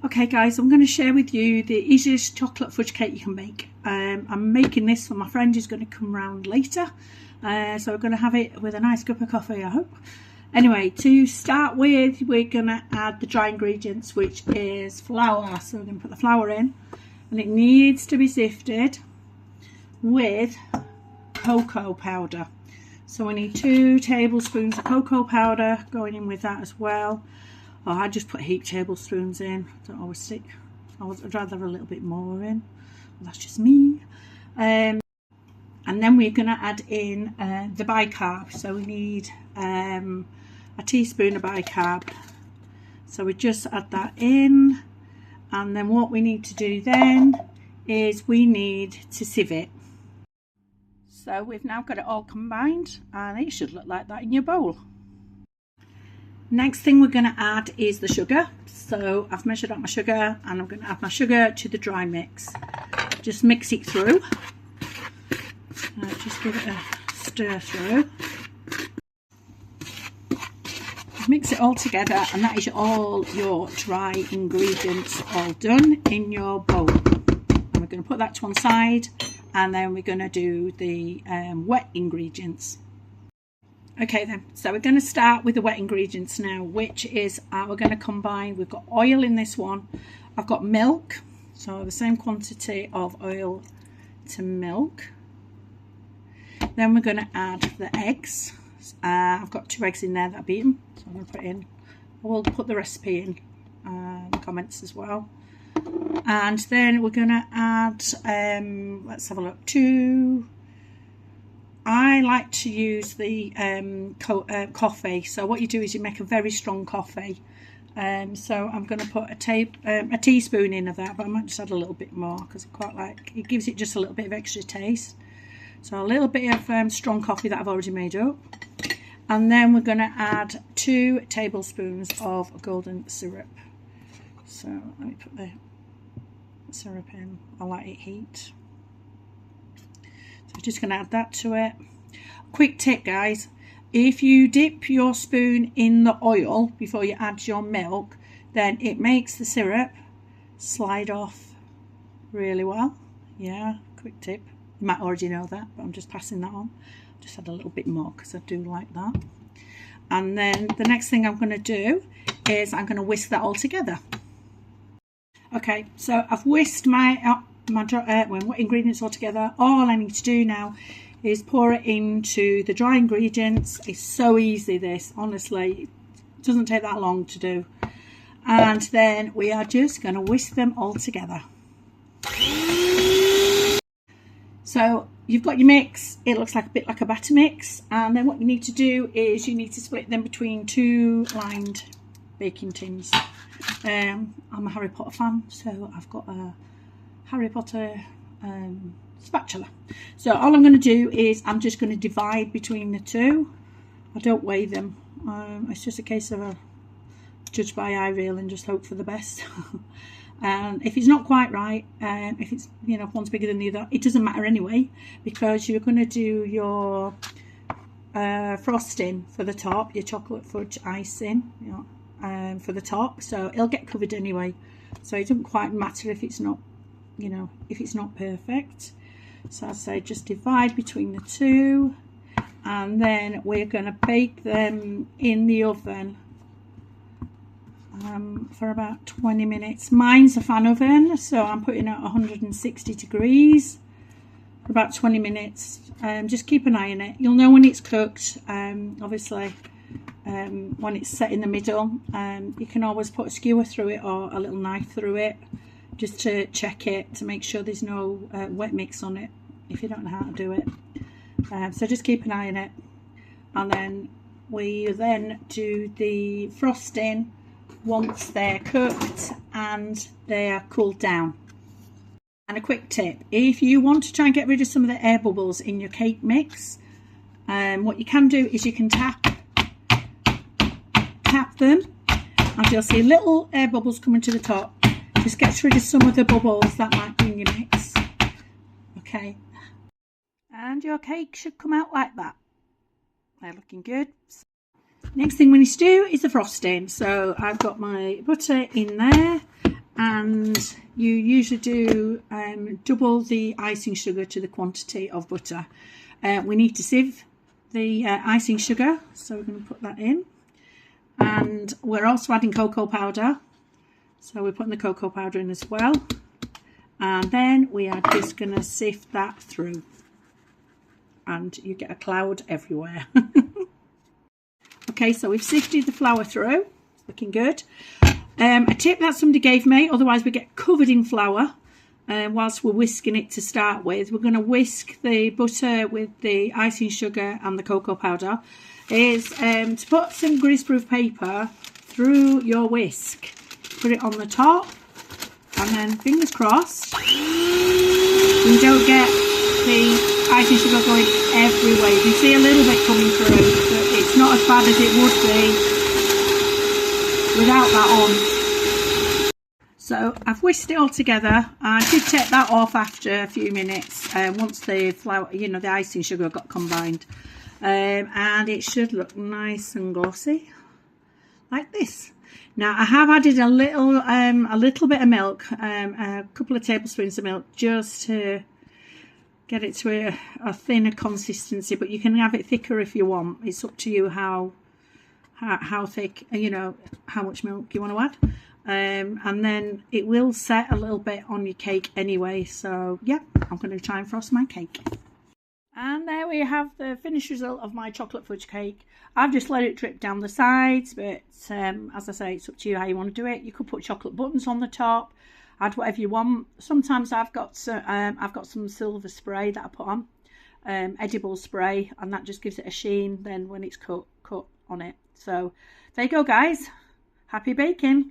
Okay guys, I'm going to share with you the easiest chocolate fudge cake you can make. I'm making this for my friend who's going to come round later. So we're going to have it with a nice cup of coffee, I hope. Anyway, to start with, we're going to add the dry ingredients, which is flour. So we're going to put the flour in, and it needs to be sifted with cocoa powder. So we need 2 tablespoons of cocoa powder going in with that as well. Oh, I just put heaped tablespoons in. I don't always stick. I'd rather have a little bit more in. Well, that's just me. And then we're going to add in the bicarb. So we need a teaspoon of bicarb. So we just add that in. And then what we need to do then is we need to sieve it. So we've now got it all combined, and it should look like that in your bowl. Next thing we're going to add is the sugar. So I've measured out my sugar, and I'm going to add my sugar to the dry mix. Just mix it through. Just give it a stir through. Mix it all together, and that is all your dry ingredients all done in your bowl. And we're going to put that to one side, and then we're going to do the wet ingredients. Okay then, so we're going to start with the wet ingredients now, which is we're going to combine. We've got oil in this one. I've got milk, so the same quantity of oil to milk. Then we're going to add the eggs. I've got 2 eggs in there that I've beaten, so I'm going to put in. I will put the recipe in the comments as well. And then we're going to add, let's have a look, 2. I like to use the coffee. So what you do is you make a very strong coffee. So I'm going to put a teaspoon in of that, but I might just add a little bit more because I quite like it. Gives it just a little bit of extra taste. So a little bit of strong coffee that I've already made up. And then we're going to add 2 tablespoons of golden syrup. So let me put the syrup in. I like it heat. So just going to add that to it. Quick tip guys, if you dip your spoon in the oil before you add your milk, then it makes the syrup slide off really well. Yeah, quick tip. You might already know that, but I'm just passing that on. Just add a little bit more because I do like that. And then the next thing I'm going to do is I'm going to whisk that all together. Okay, so I've whisked my wet ingredients all together. All I need to do now is pour it into the dry ingredients. It's so easy, this, honestly. It doesn't take that long to do. And then we are just going to whisk them all together. So you've got your mix. It looks like a bit like a batter mix. And then what you need to do is you need to split them between 2 lined baking tins. I'm a Harry Potter fan, so I've got a Harry Potter spatula. So all I'm going to do is I'm just going to divide between the 2. I don't weigh them. It's just a case of judge by eye reel and just hope for the best. And if it's not quite right, if it's, you know, if one's bigger than the other, it doesn't matter anyway, because you're going to do your frosting for the top, your chocolate fudge icing, you know, for the top, so it'll get covered anyway. So it doesn't quite matter if it's not, you know, if it's not perfect. So I say just divide between the 2, and then we're going to bake them in the oven for about 20 minutes. Mine's a fan oven, so I'm putting it at 160 degrees for about 20 minutes. Just keep an eye on it. You'll know when it's cooked, obviously. When it's set in the middle, you can always put a skewer through it or a little knife through it just to check it, to make sure there's no wet mix on it if you don't know how to do it. So just keep an eye on it, and then we then do the frosting once they're cooked and they're cooled down. And a quick tip, if you want to try and get rid of some of the air bubbles in your cake mix, what you can do is you can tap them, and you'll see little air bubbles coming to the top. Just gets rid of some of the bubbles that might be in your mix. Okay, and your cake should come out like that. They're looking good. Next thing we need to do is the frosting. So I've got my butter in there, and you usually do double the icing sugar to the quantity of butter. We need to sieve the icing sugar, so we're going to put that in, and we're also adding cocoa powder, so we're putting the cocoa powder in as well, and then we are just going to sift that through, and you get a cloud everywhere. Okay, so we've sifted the flour through, looking good. A tip that somebody gave me, otherwise we get covered in flour whilst we're whisking it to start with. We're going to whisk the butter with the icing sugar and the cocoa powder, is to put some greaseproof paper through your whisk. Put it on the top, and then fingers crossed we don't get the icing sugar going everywhere. You can see a little bit coming through, but it's not as bad as it would be without that on. So I've whisked it all together. I did take that off after a few minutes once the flour, the icing sugar got combined, and it should look nice and glossy like this. Now I have added a little bit of milk, a couple of tablespoons of milk, just to get it to a thinner consistency, but you can have it thicker if you want. It's up to you how thick, how much milk you want to add, and then it will set a little bit on your cake anyway. So yeah, I'm going to try and frost my cake. And there we have the finished result of my chocolate fudge cake. I've just let it drip down the sides, but as I say, it's up to you how you want to do it. You could put chocolate buttons on the top, add whatever you want. Sometimes I've got some silver spray that I put on, edible spray, and that just gives it a sheen then when it's cut on it. So there you go, guys. Happy baking.